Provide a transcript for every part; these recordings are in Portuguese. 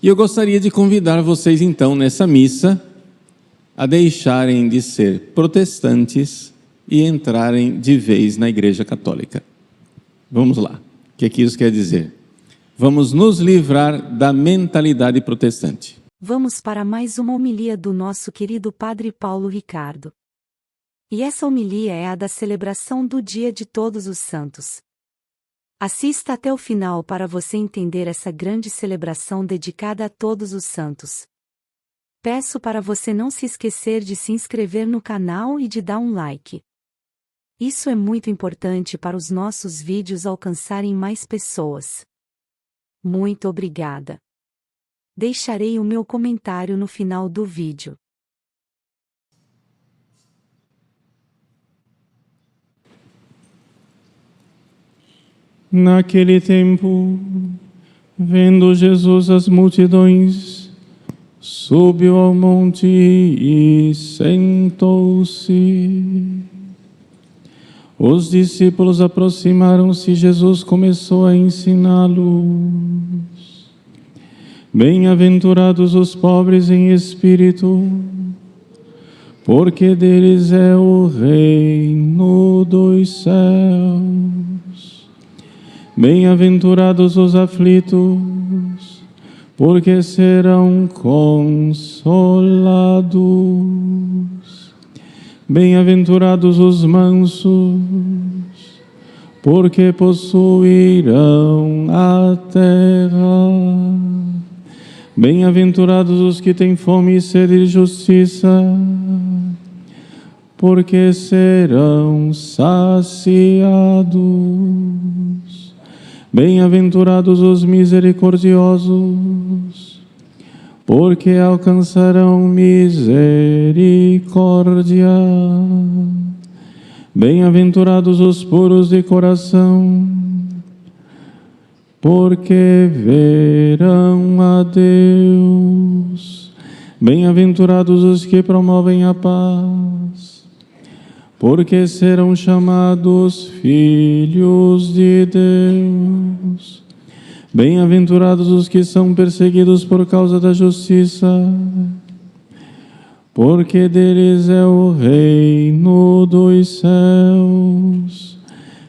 E eu gostaria de convidar vocês, então, nessa missa, a deixarem de ser protestantes e entrarem de vez na Igreja Católica. Vamos lá. O que isso quer dizer? Vamos nos livrar da mentalidade protestante. Vamos para mais uma homilia do nosso querido Padre Paulo Ricardo. E essa homilia é a da celebração do Dia de Todos os Santos. Assista até o final para você entender essa grande celebração dedicada a todos os santos. Peço para você não se esquecer de se inscrever no canal e de dar um like. Isso é muito importante para os nossos vídeos alcançarem mais pessoas. Muito obrigada. Deixarei o meu comentário no final do vídeo. Naquele tempo, vendo Jesus as multidões, subiu ao monte e sentou-se. Os discípulos aproximaram-se e Jesus começou a ensiná-los. Bem-aventurados os pobres em espírito, porque deles é o reino dos céus. Bem-aventurados os aflitos, porque serão consolados. Bem-aventurados os mansos, porque possuirão a terra. Bem-aventurados os que têm fome e sede de justiça, porque serão saciados. Bem-aventurados os misericordiosos, porque alcançarão misericórdia. Bem-aventurados os puros de coração, porque verão a Deus. Bem-aventurados os que promovem a paz, porque serão chamados filhos de Deus. Bem-aventurados os que são perseguidos por causa da justiça, porque deles é o reino dos céus.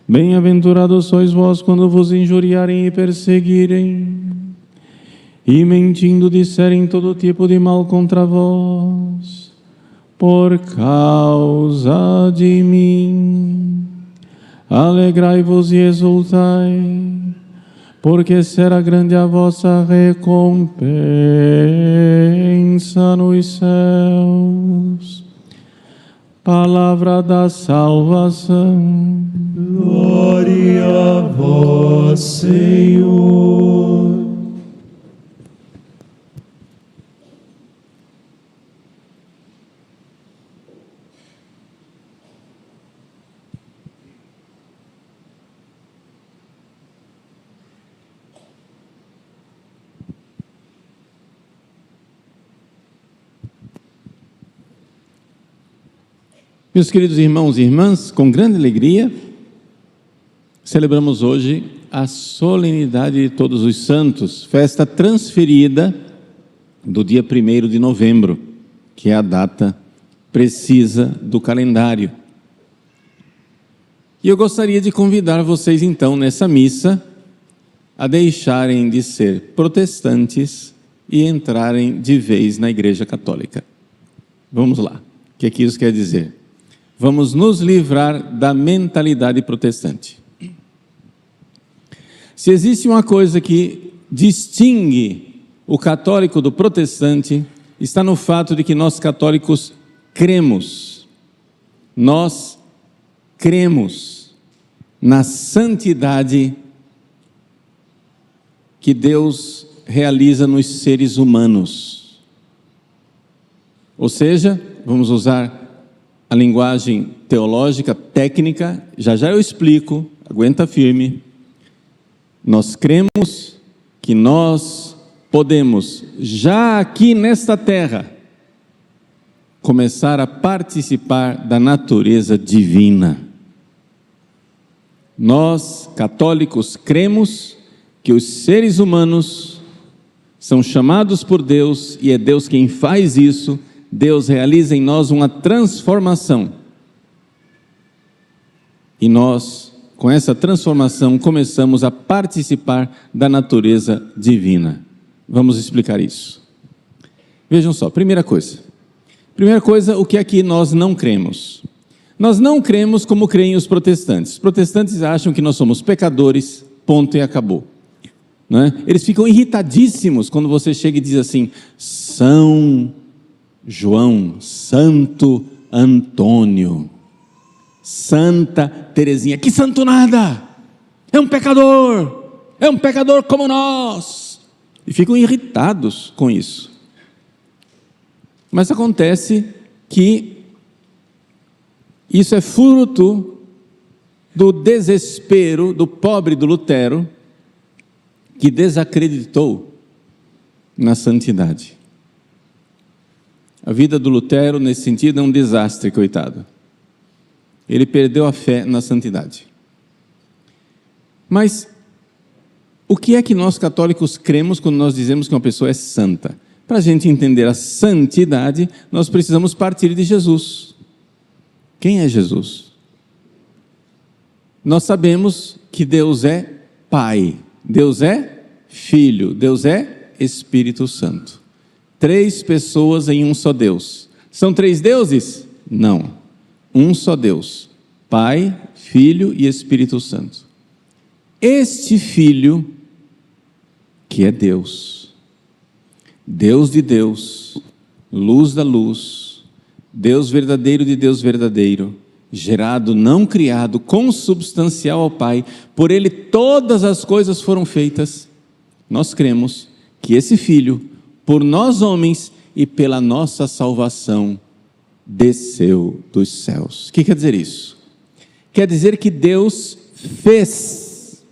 Bem-aventurados sois vós quando vos injuriarem e perseguirem, e mentindo disserem todo tipo de mal contra vós, por causa de mim. Alegrai-vos e exultai, porque será grande a vossa recompensa nos céus. Palavra da salvação. Glória a vós, Senhor. Meus queridos irmãos e irmãs, com grande alegria, celebramos hoje a solenidade de Todos os Santos, festa transferida do dia 1º de novembro, que é a data precisa do calendário. E eu gostaria de convidar vocês, então, nessa missa, a deixarem de ser protestantes e entrarem de vez na Igreja Católica. Vamos lá. O que isso quer dizer? Vamos nos livrar da mentalidade protestante. Se existe uma coisa que distingue o católico do protestante, está no fato de que nós católicos cremos. Nós cremos na santidade que Deus realiza nos seres humanos. Ou seja, vamos usar a linguagem teológica, técnica, já eu explico, aguenta firme. Nós cremos que nós podemos, já aqui nesta terra, começar a participar da natureza divina. Nós, católicos, cremos que os seres humanos são chamados por Deus e é Deus quem faz isso. Deus realiza em nós uma transformação. E nós, com essa transformação, começamos a participar da natureza divina. Vamos explicar isso. Vejam só, primeira coisa, o que é que nós não cremos? Nós não cremos como creem os protestantes. Os protestantes acham que nós somos pecadores, ponto e acabou. Não é? Eles ficam irritadíssimos quando você chega e diz assim: São João, Santo Antônio, Santa Teresinha. Que santo nada! É um pecador como nós. E ficam irritados com isso. Mas acontece que isso é fruto do desespero do pobre do Lutero, que desacreditou na santidade. A vida do Lutero, nesse sentido, é um desastre, coitado. Ele perdeu a fé na santidade. Mas o que é que nós católicos cremos quando nós dizemos que uma pessoa é santa? Para a gente entender a santidade, nós precisamos partir de Jesus. Quem é Jesus? Nós sabemos que Deus é Pai, Deus é Filho, Deus é Espírito Santo. 3 pessoas em um só Deus. São 3 deuses? Não. Um só Deus. Pai, Filho e Espírito Santo. Este Filho, que é Deus, Deus de Deus, luz da luz, Deus verdadeiro de Deus verdadeiro, gerado, não criado, consubstancial ao Pai, por Ele todas as coisas foram feitas. Nós cremos que esse Filho, por nós homens e pela nossa salvação, desceu dos céus. O que quer dizer isso? Quer dizer que Deus fez,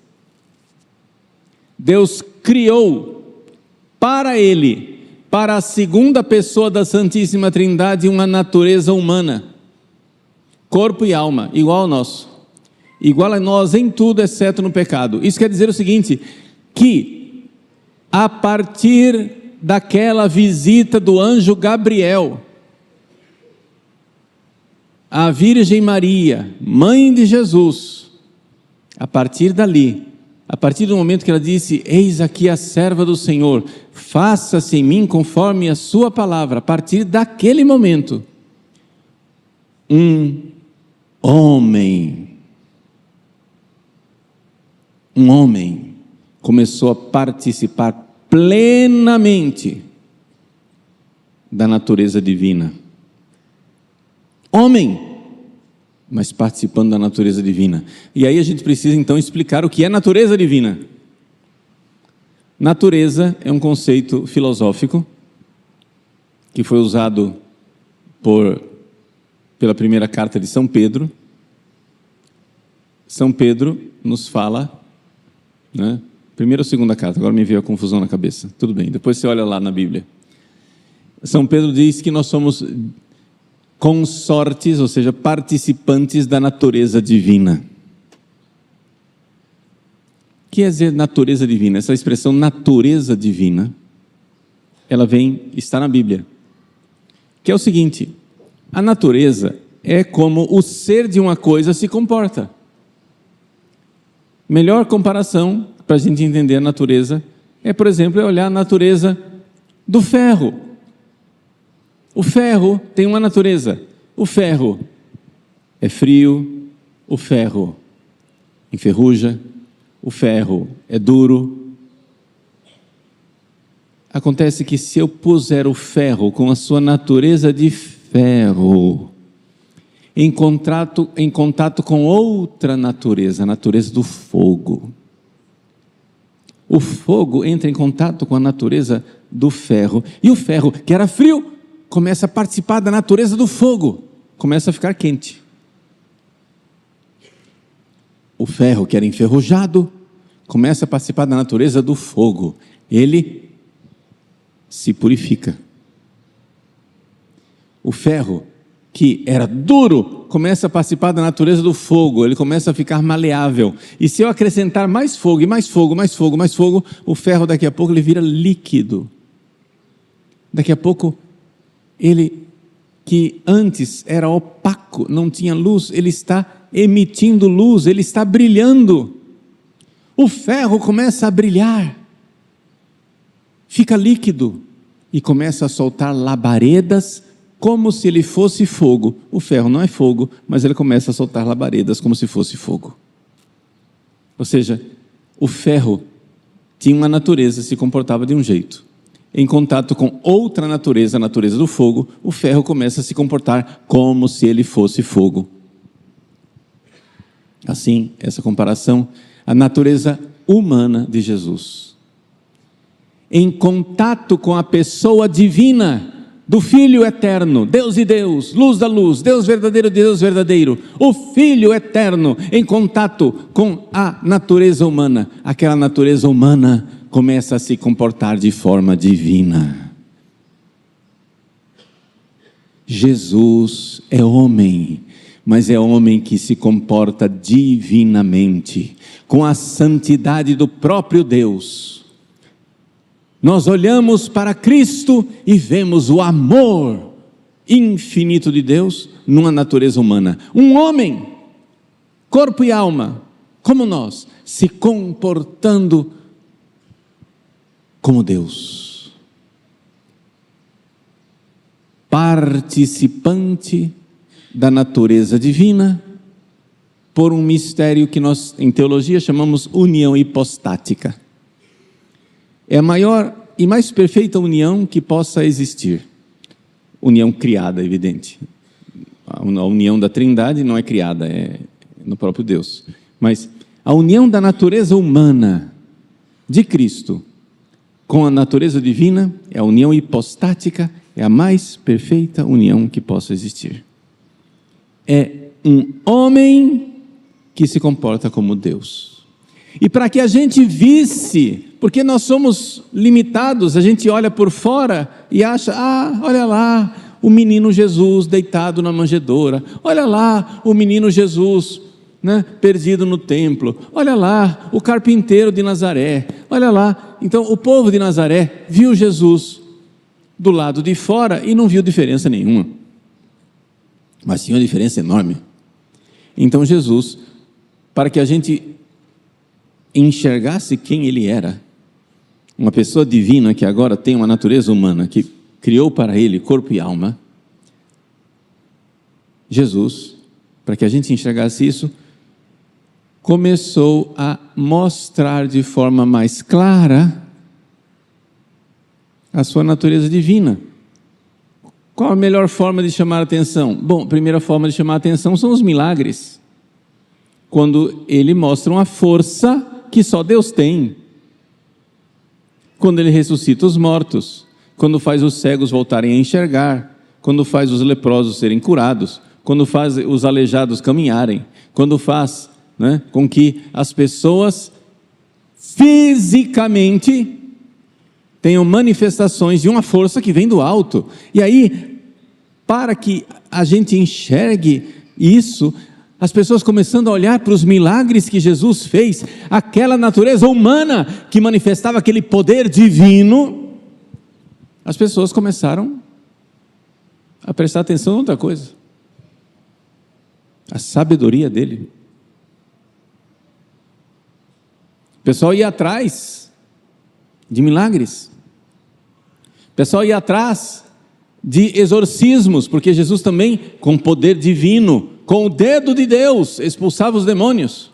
Deus criou para Ele, para a segunda pessoa da Santíssima Trindade, uma natureza humana, corpo e alma, igual ao nosso, igual a nós em tudo, exceto no pecado. Isso quer dizer o seguinte, que a partir daquela visita do anjo Gabriel à Virgem Maria, mãe de Jesus, a partir dali, a partir do momento que ela disse: eis aqui a serva do Senhor, faça-se em mim conforme a sua palavra, a partir daquele momento, um homem começou a participar plenamente da natureza divina. Homem, mas participando da natureza divina. E aí a gente precisa então explicar o que é natureza divina. Natureza é um conceito filosófico que foi usado pela primeira carta de São Pedro. São Pedro nos fala, né? Primeira ou segunda carta, agora me veio a confusão na cabeça. Tudo bem, depois você olha lá na Bíblia. São Pedro diz que nós somos consortes, ou seja, participantes da natureza divina. O que quer dizer natureza divina? Essa expressão natureza divina, ela está na Bíblia. Que é o seguinte: a natureza é como o ser de uma coisa se comporta. Melhor comparação para a gente entender a natureza é, por exemplo, olhar a natureza do ferro. O ferro tem uma natureza. O ferro é frio, o ferro enferruja, o ferro é duro. Acontece que se eu puser o ferro com a sua natureza de ferro, em contato com outra natureza, a natureza do fogo, o fogo entra em contato com a natureza do ferro, e o ferro, que era frio, começa a participar da natureza do fogo, começa a ficar quente. O ferro, que era enferrujado, começa a participar da natureza do fogo, ele se purifica. O ferro, que era duro, começa a participar da natureza do fogo, ele começa a ficar maleável. E se eu acrescentar mais fogo, e mais fogo, mais fogo, mais fogo, o ferro daqui a pouco ele vira líquido. Daqui a pouco, ele que antes era opaco, não tinha luz, ele está emitindo luz, ele está brilhando. O ferro começa a brilhar, fica líquido e começa a soltar labaredas como se ele fosse fogo. O ferro não é fogo, mas ele começa a soltar labaredas como se fosse fogo. Ou seja, o ferro tinha uma natureza, se comportava de um jeito. Em contato com outra natureza, a natureza do fogo, o ferro começa a se comportar como se ele fosse fogo. Assim, essa comparação, a natureza humana de Jesus. Em contato com a pessoa divina do Filho eterno, Deus de Deus, luz da luz, Deus verdadeiro de Deus verdadeiro, o Filho eterno em contato com a natureza humana, aquela natureza humana começa a se comportar de forma divina. Jesus é homem, mas é homem que se comporta divinamente, com a santidade do próprio Deus. Nós olhamos para Cristo e vemos o amor infinito de Deus numa natureza humana. Um homem, corpo e alma, como nós, se comportando como Deus. Participante da natureza divina por um mistério que nós, em teologia, chamamos união hipostática. É a maior e mais perfeita união que possa existir. União criada, evidente. A união da Trindade não é criada, é no próprio Deus. Mas a união da natureza humana de Cristo com a natureza divina é a união hipostática, é a mais perfeita união que possa existir. É um homem que se comporta como Deus. E para que a gente visse, porque nós somos limitados, a gente olha por fora e acha, olha lá, o menino Jesus deitado na manjedoura, olha lá, o menino Jesus, né, perdido no templo, olha lá, o carpinteiro de Nazaré, olha lá. Então o povo de Nazaré viu Jesus do lado de fora e não viu diferença nenhuma, mas tinha uma diferença enorme. Então Jesus, para que a gente enxergasse quem ele era, uma pessoa divina que agora tem uma natureza humana, que criou para ele corpo e alma, Jesus, para que a gente enxergasse isso, começou a mostrar de forma mais clara a sua natureza divina. Qual a melhor forma de chamar a atenção? Bom, a primeira forma de chamar a atenção são os milagres. Quando ele mostra uma força que só Deus tem. Quando ele ressuscita os mortos, quando faz os cegos voltarem a enxergar, quando faz os leprosos serem curados, quando faz os aleijados caminharem, quando faz, né, com que as pessoas fisicamente tenham manifestações de uma força que vem do alto. E aí, para que a gente enxergue isso, as pessoas começando a olhar para os milagres que Jesus fez, aquela natureza humana que manifestava aquele poder divino, as pessoas começaram a prestar atenção em outra coisa. A sabedoria dele. O pessoal ia atrás de milagres. O pessoal ia atrás de exorcismos, porque Jesus também, com poder divino, com o dedo de Deus, expulsava os demônios.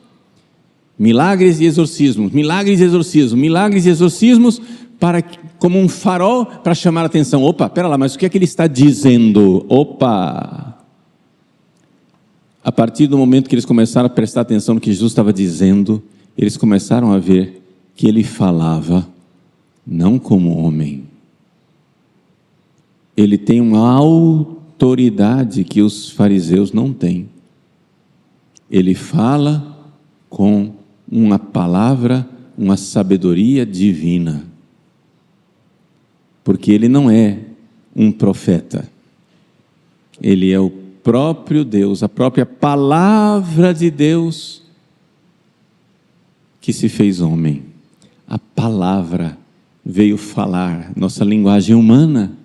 Milagres e exorcismos, milagres e exorcismos, milagres e exorcismos, como um farol para chamar a atenção. Opa, pera lá, mas o que é que ele está dizendo? Opa! A partir do momento que eles começaram a prestar atenção no que Jesus estava dizendo, eles começaram a ver que ele falava não como homem. Ele tem uma autoridade que os fariseus não têm. Ele fala com uma palavra, uma sabedoria divina. Porque ele não é um profeta. Ele é o próprio Deus, a própria palavra de Deus que se fez homem. A palavra veio falar nossa linguagem humana.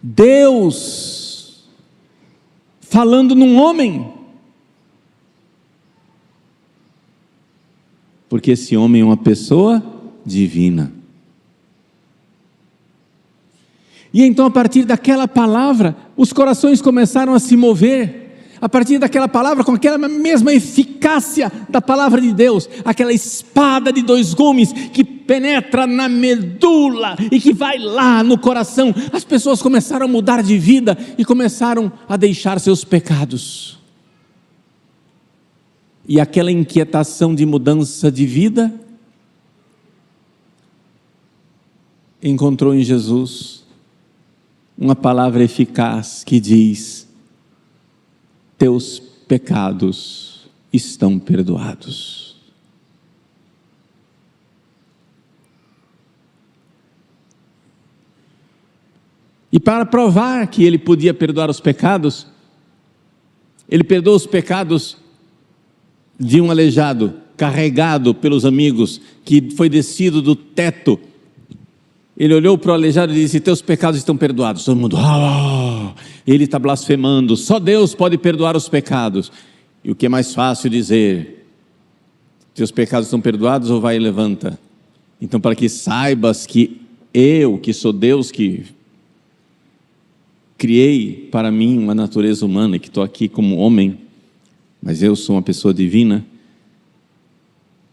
Deus falando num homem. Porque esse homem é uma pessoa divina. E então, a partir daquela palavra, os corações começaram a se mover. A partir daquela palavra, com aquela mesma eficácia da palavra de Deus, aquela espada de dois gumes que penetra na medula e que vai lá no coração, as pessoas começaram a mudar de vida e começaram a deixar seus pecados. E aquela inquietação de mudança de vida encontrou em Jesus uma palavra eficaz que diz: teus pecados estão perdoados. E para provar que ele podia perdoar os pecados, ele perdoou os pecados de um aleijado, carregado pelos amigos, que foi descido do teto. Ele olhou para o aleijado e disse: teus pecados estão perdoados. Todo mundo, ele está blasfemando, só Deus pode perdoar os pecados. E o que é mais fácil dizer: teus pecados estão perdoados, ou vai e levanta. Então, para que saibas que eu, que sou Deus, que criei para mim uma natureza humana e que estou aqui como homem, mas eu sou uma pessoa divina,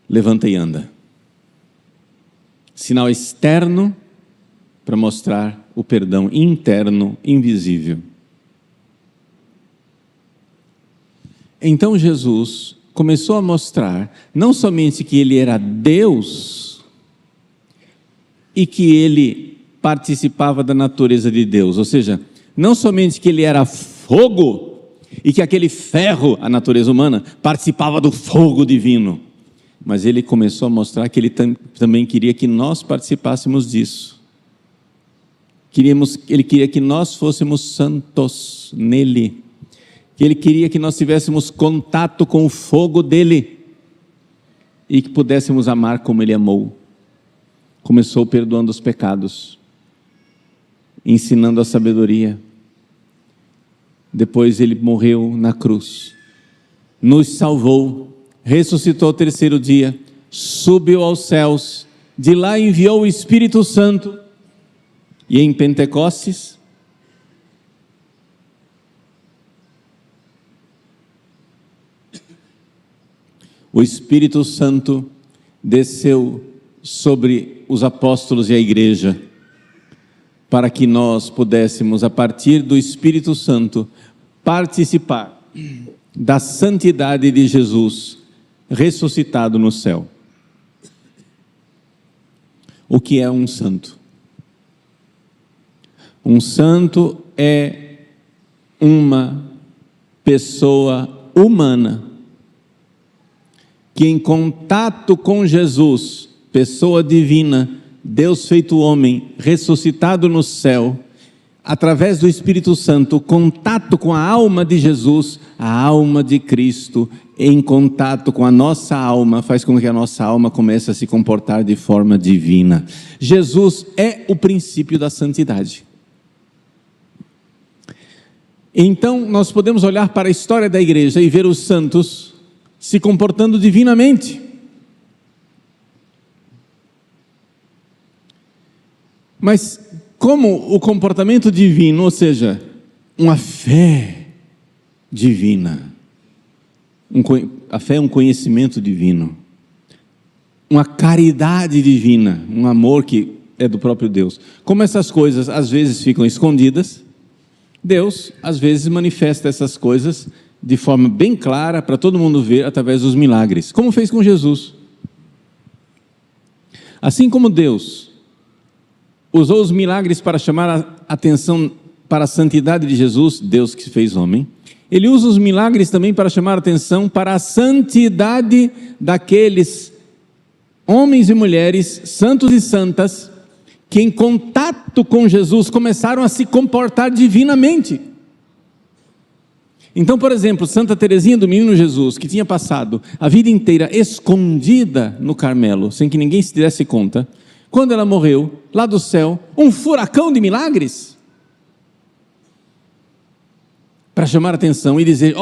levanta e anda. Sinal externo para mostrar o perdão interno, invisível. Então Jesus começou a mostrar não somente que ele era Deus e que ele participava da natureza de Deus, ou seja, não somente que ele era fogo e que aquele ferro, a natureza humana, participava do fogo divino, mas ele começou a mostrar que ele também queria que nós participássemos disso. Ele queria que nós fôssemos santos nele, que ele queria que nós tivéssemos contato com o fogo dele e que pudéssemos amar como ele amou. Começou perdoando os pecados, ensinando a sabedoria. Depois ele morreu na cruz, nos salvou, ressuscitou ao terceiro dia, subiu aos céus, de lá enviou o Espírito Santo. E em Pentecostes, o Espírito Santo desceu sobre os apóstolos e a igreja, para que nós pudéssemos, a partir do Espírito Santo, participar da santidade de Jesus ressuscitado no céu. O que é um santo? Um santo é uma pessoa humana que, em contato com Jesus, pessoa divina, Deus feito homem, ressuscitado no céu, através do Espírito Santo, o contato com a alma de Jesus, a alma de Cristo, em contato com a nossa alma, faz com que a nossa alma comece a se comportar de forma divina. Jesus é o princípio da santidade. Então, nós podemos olhar para a história da igreja e ver os santos se comportando divinamente. Mas como o comportamento divino, ou seja, uma fé divina, a fé é um conhecimento divino, uma caridade divina, um amor que é do próprio Deus. Como essas coisas às vezes ficam escondidas, Deus às vezes manifesta essas coisas de forma bem clara para todo mundo ver através dos milagres, como fez com Jesus. Assim como Deus usou os milagres para chamar a atenção para a santidade de Jesus, Deus que se fez homem, ele usa os milagres também para chamar a atenção para a santidade daqueles homens e mulheres, santos e santas, que em contato com Jesus começaram a se comportar divinamente. Então, por exemplo, Santa Teresinha do Menino Jesus, que tinha passado a vida inteira escondida no Carmelo, sem que ninguém se desse conta, quando ela morreu, lá do céu, um furacão de milagres, para chamar a atenção e dizer,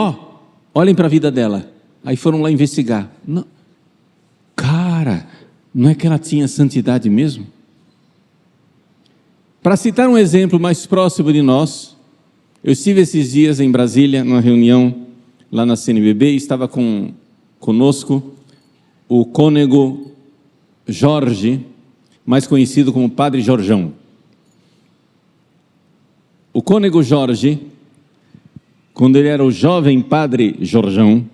olhem para a vida dela. Aí foram lá investigar. Não. Cara, não é que ela tinha santidade mesmo? Para citar um exemplo mais próximo de nós, eu estive esses dias em Brasília, numa reunião lá na CNBB, e estava conosco o cônego Jorge, mais conhecido como Padre Jorjão. O cônego Jorge, quando ele era o jovem Padre Jorjão,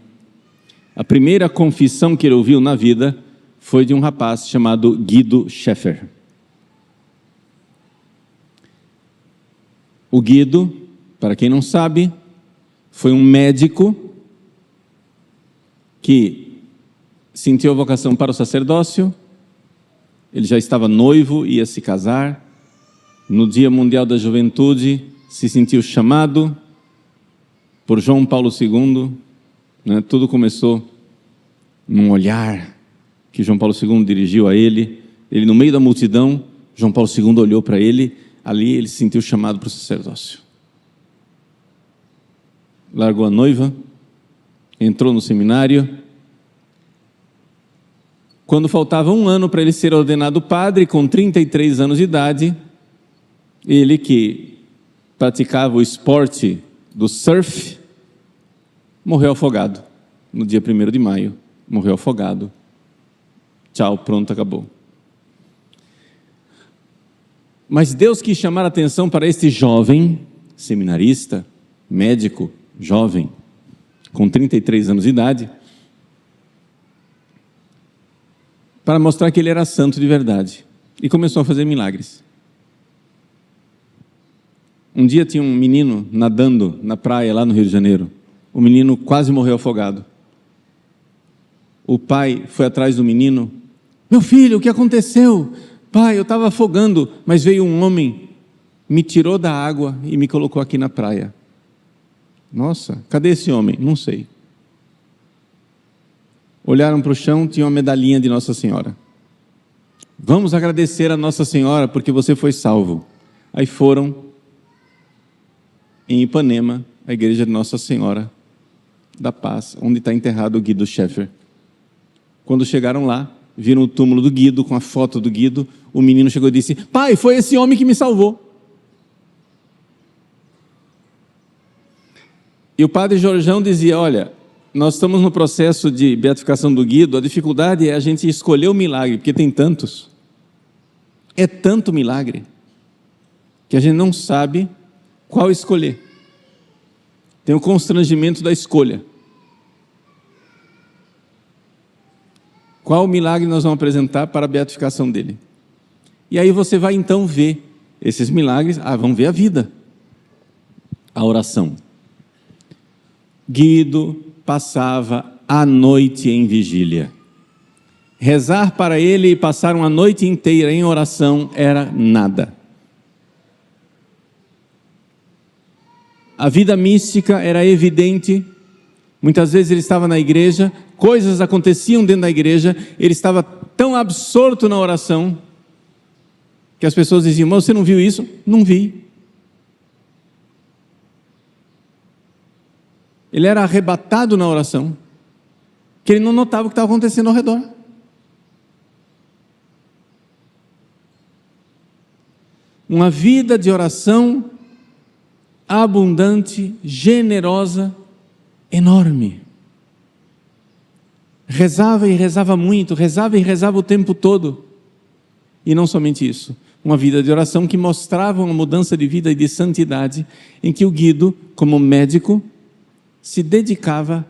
a primeira confissão que ele ouviu na vida foi de um rapaz chamado Guido Schaeffer. O Guido, para quem não sabe, foi um médico que sentiu a vocação para o sacerdócio. Ele já estava noivo, ia se casar. No Dia Mundial da Juventude, se sentiu chamado por João Paulo II. Tudo começou num olhar que João Paulo II dirigiu a ele. Ele, no meio da multidão, João Paulo II olhou para ele. Ali ele se sentiu chamado para o sacerdócio. Largou a noiva, entrou no seminário. Quando faltava 1 ano para ele ser ordenado padre, com 33 anos de idade, ele que praticava o esporte do surf, morreu afogado. No dia 1º de maio, morreu afogado. Tchau, pronto, acabou. Mas Deus quis chamar a atenção para este jovem seminarista, médico, jovem, com 33 anos de idade, para mostrar que ele era santo de verdade. E começou a fazer milagres. Um dia tinha um menino nadando na praia lá no Rio de Janeiro. O menino quase morreu afogado. O pai foi atrás do menino. Meu filho, o que aconteceu? Pai, eu estava afogando, mas veio um homem, me tirou da água e me colocou aqui na praia. Nossa, cadê esse homem? Não sei. Olharam para o chão, tinha uma medalhinha de Nossa Senhora. Vamos agradecer a Nossa Senhora porque você foi salvo. Aí foram em Ipanema, a igreja de Nossa Senhora da Paz, onde está enterrado o Guido Schaeffer. Quando chegaram lá, viram o túmulo do Guido, com a foto do Guido, o menino chegou e disse, pai, foi esse homem que me salvou. E o padre Jorjão dizia, olha, nós estamos no processo de beatificação do Guido, a dificuldade é a gente escolher o milagre, porque tem tantos. É tanto milagre, que a gente não sabe qual escolher. Tem o constrangimento da escolha. Qual milagre nós vamos apresentar para a beatificação dele? E aí você vai então ver esses milagres, vamos ver a vida, a oração. Guido passava a noite em vigília. Rezar para ele e passar uma noite inteira em oração era nada. A vida mística era evidente. Muitas vezes ele estava na igreja, coisas aconteciam dentro da igreja, ele estava tão absorto na oração, que as pessoas diziam, mas você não viu isso? Não vi. Ele era arrebatado na oração, que ele não notava o que estava acontecendo ao redor. Uma vida de oração abundante, generosa, enorme. Rezava e rezava muito, rezava e rezava o tempo todo. E não somente isso, uma vida de oração que mostrava uma mudança de vida e de santidade, em que o Guido, como médico, se dedicava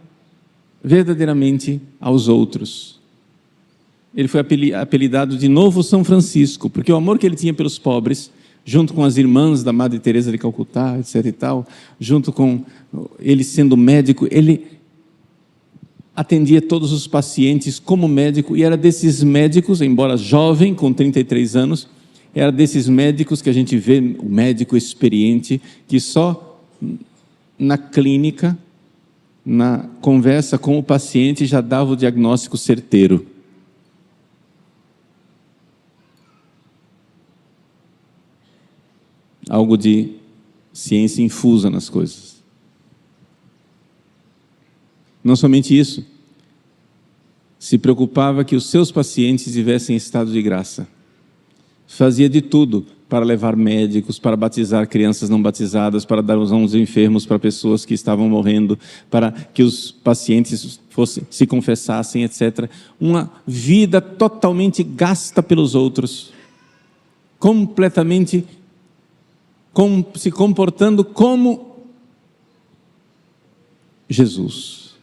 verdadeiramente aos outros. Ele foi apelidado de Novo São Francisco, porque o amor que ele tinha pelos pobres, junto com as irmãs da Madre Teresa de Calcutá, etc. e tal, junto com ele sendo médico, ele atendia todos os pacientes como médico, e era desses médicos, embora jovem, com 33 anos, era desses médicos que a gente vê, o médico experiente, que só na clínica na conversa com o paciente, já dava o diagnóstico certeiro. Algo de ciência infusa nas coisas. Não somente isso, se preocupava que os seus pacientes estivessem em estado de graça. Fazia de tudo para levar médicos, para batizar crianças não batizadas, para dar uns enfermos para pessoas que estavam morrendo, para que os pacientes se confessassem, etc. Uma vida totalmente gasta pelos outros, completamente se comportando como Jesus.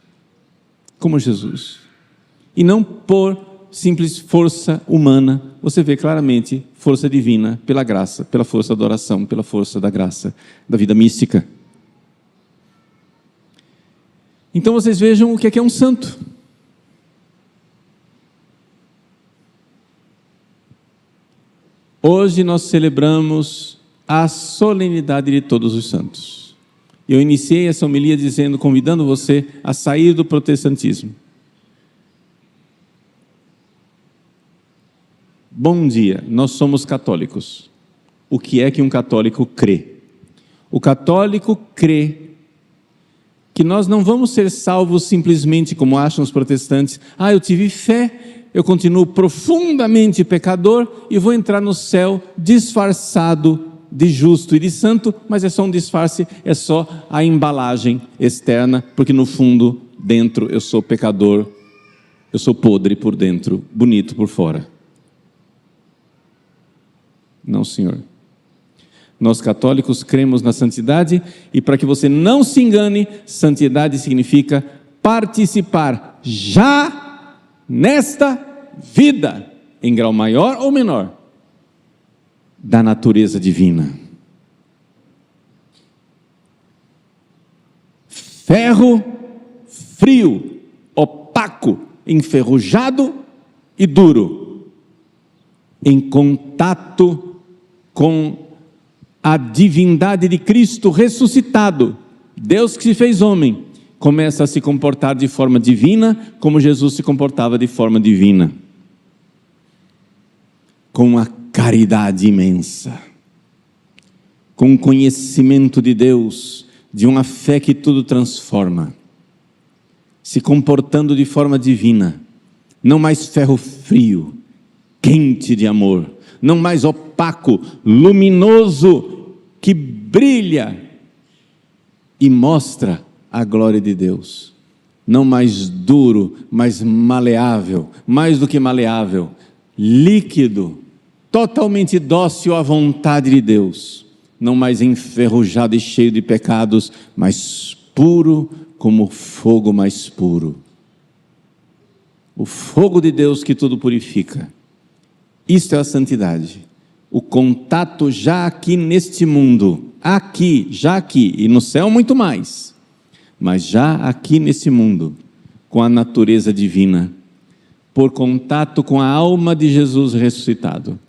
Como Jesus. E não por simples força humana. Você vê claramente força divina pela graça, pela força da oração, pela força da graça, da vida mística. Então vocês vejam o que é um santo. Hoje nós celebramos a solenidade de todos os santos. Eu iniciei essa homilia convidando você a sair do protestantismo. Bom dia, nós somos católicos. O que é que um católico crê? O católico crê que nós não vamos ser salvos simplesmente como acham os protestantes. Eu tive fé, eu continuo profundamente pecador e vou entrar no céu disfarçado de justo e de santo, mas é só um disfarce, é só a embalagem externa, porque no fundo, dentro, eu sou pecador, eu sou podre por dentro, bonito por fora. Não, senhor. Nós católicos cremos na santidade e, para que você não se engane, santidade significa participar já nesta vida, em grau maior ou menor, da natureza divina. Ferro frio, opaco, enferrujado e duro, em contato com a divindade de Cristo ressuscitado, Deus que se fez homem, começa a se comportar de forma divina, como Jesus se comportava de forma divina, com uma caridade imensa, com o conhecimento de Deus, de uma fé que tudo transforma, se comportando de forma divina, não mais ferro frio, quente de amor, não mais opaco, luminoso, que brilha e mostra a glória de Deus, não mais duro, mas maleável, mais do que maleável, líquido, totalmente dócil à vontade de Deus, não mais enferrujado e cheio de pecados, mas puro como o fogo mais puro. O fogo de Deus que tudo purifica. Isto é a santidade. O contato já aqui neste mundo, aqui, já aqui, e no céu muito mais, mas já aqui nesse mundo, com a natureza divina, por contato com a alma de Jesus ressuscitado.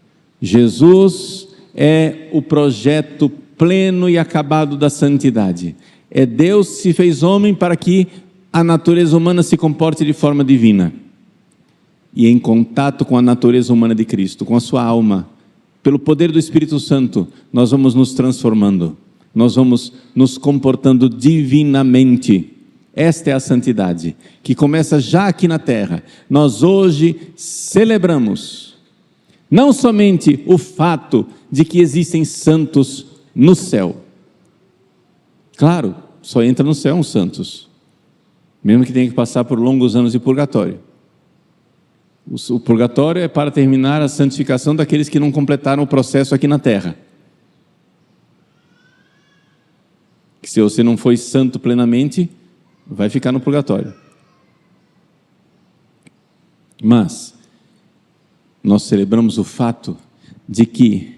Jesus é o projeto pleno e acabado da santidade. É Deus que se fez homem para que a natureza humana se comporte de forma divina. E em contato com a natureza humana de Cristo, com a sua alma, pelo poder do Espírito Santo, nós vamos nos transformando, nós vamos nos comportando divinamente. Esta é a santidade, que começa já aqui na terra. Nós hoje celebramos, não somente o fato de que existem santos no céu. Claro, só entra no céu uns santos, mesmo que tenha que passar por longos anos de purgatório. O purgatório é para terminar a santificação daqueles que não completaram o processo aqui na terra. Que se você não foi santo plenamente, vai ficar no purgatório. Mas nós celebramos o fato de que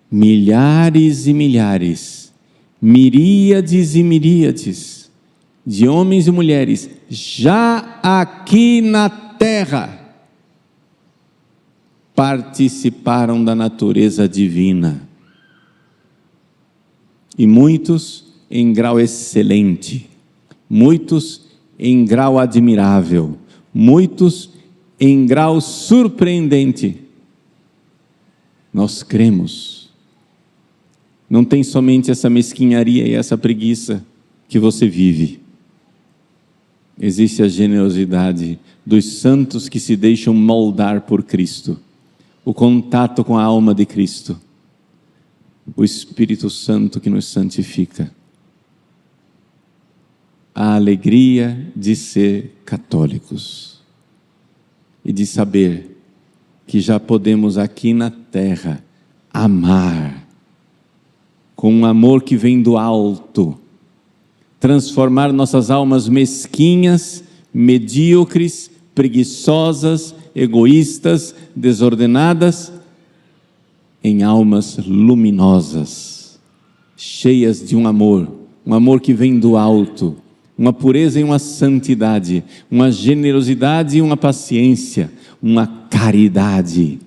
milhares e milhares, miríades e miríades de homens e mulheres já aqui na terra participaram da natureza divina, e muitos em grau excelente, muitos em grau admirável, muitos em grau surpreendente. Nós cremos. Não tem somente essa mesquinharia e essa preguiça que você vive. Existe a generosidade dos santos que se deixam moldar por Cristo, o contato com a alma de Cristo, o Espírito Santo que nos santifica, a alegria de ser católicos e de saber que já podemos aqui na terra amar com um amor que vem do alto, transformar nossas almas mesquinhas, medíocres, preguiçosas, egoístas, desordenadas, em almas luminosas, cheias de um amor que vem do alto, uma pureza e uma santidade, uma generosidade e uma paciência, uma caridade.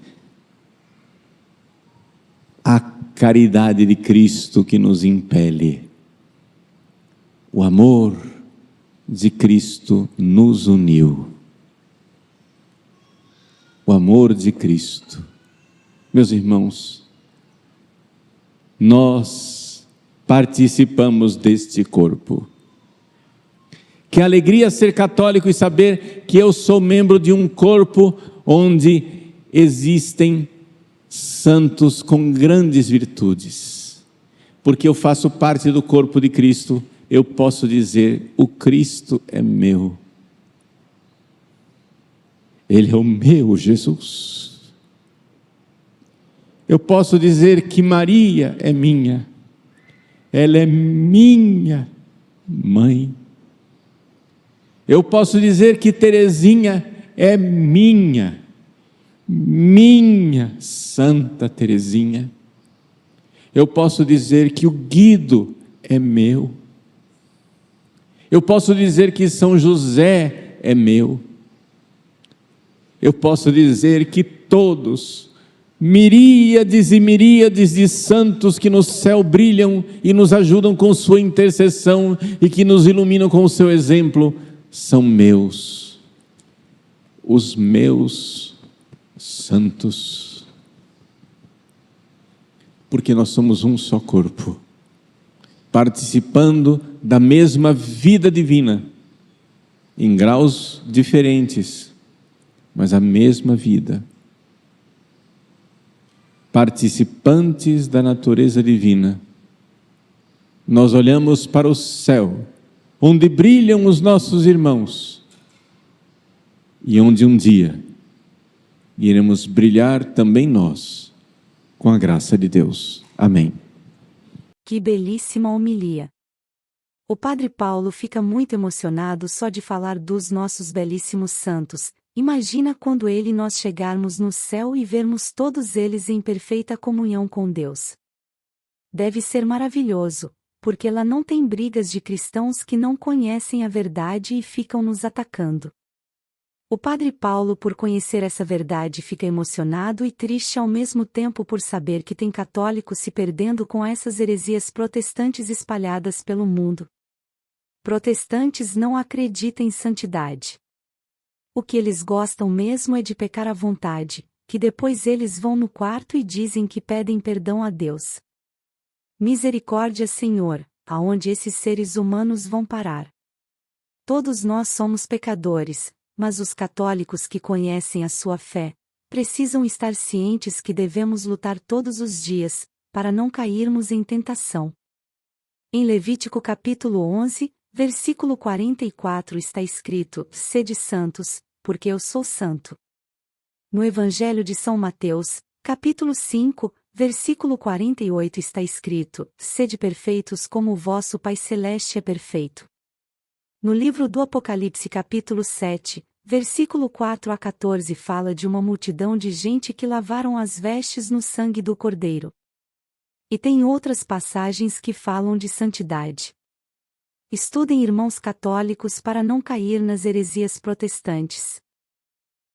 A caridade de Cristo que nos impele. O amor de Cristo nos uniu. O amor de Cristo. Meus irmãos, nós participamos deste corpo. Que alegria ser católico e saber que eu sou membro de um corpo onde existem santos com grandes virtudes. Porque eu faço parte do corpo de Cristo, eu posso dizer: o Cristo é meu. Ele é o meu Jesus. Eu posso dizer que Maria é minha. Ela é minha mãe. Eu posso dizer que Teresinha é minha Santa Teresinha. Eu posso dizer que o Guido é meu. Eu posso dizer que São José é meu. Eu posso dizer que todos, miríades e miríades de santos que no céu brilham e nos ajudam com sua intercessão e que nos iluminam com o seu exemplo, são meus, os meus santos, porque nós somos um só corpo, participando da mesma vida divina, em graus diferentes, mas a mesma vida, participantes da natureza divina. Nós olhamos para o céu, onde brilham os nossos irmãos, e onde um dia iremos brilhar também nós, com a graça de Deus. Amém. Que belíssima homilia! O Padre Paulo fica muito emocionado só de falar dos nossos belíssimos santos. Imagina quando ele e nós chegarmos no céu e vermos todos eles em perfeita comunhão com Deus. Deve ser maravilhoso, porque lá não tem brigas de cristãos que não conhecem a verdade e ficam nos atacando. O Padre Paulo, por conhecer essa verdade, fica emocionado e triste ao mesmo tempo por saber que tem católicos se perdendo com essas heresias protestantes espalhadas pelo mundo. Protestantes não acreditam em santidade. O que eles gostam mesmo é de pecar à vontade, que depois eles vão no quarto e dizem que pedem perdão a Deus. Misericórdia, Senhor, aonde esses seres humanos vão parar? Todos nós somos pecadores, mas os católicos que conhecem a sua fé, precisam estar cientes que devemos lutar todos os dias, para não cairmos em tentação. Em Levítico capítulo 11, versículo 44 está escrito: sede santos, porque eu sou santo. No Evangelho de São Mateus, capítulo 5, versículo 48 está escrito: sede perfeitos como o vosso Pai Celeste é perfeito. No livro do Apocalipse capítulo 7, versículo 4 a 14 fala de uma multidão de gente que lavaram as vestes no sangue do Cordeiro. E tem outras passagens que falam de santidade. Estudem, irmãos católicos, para não cair nas heresias protestantes.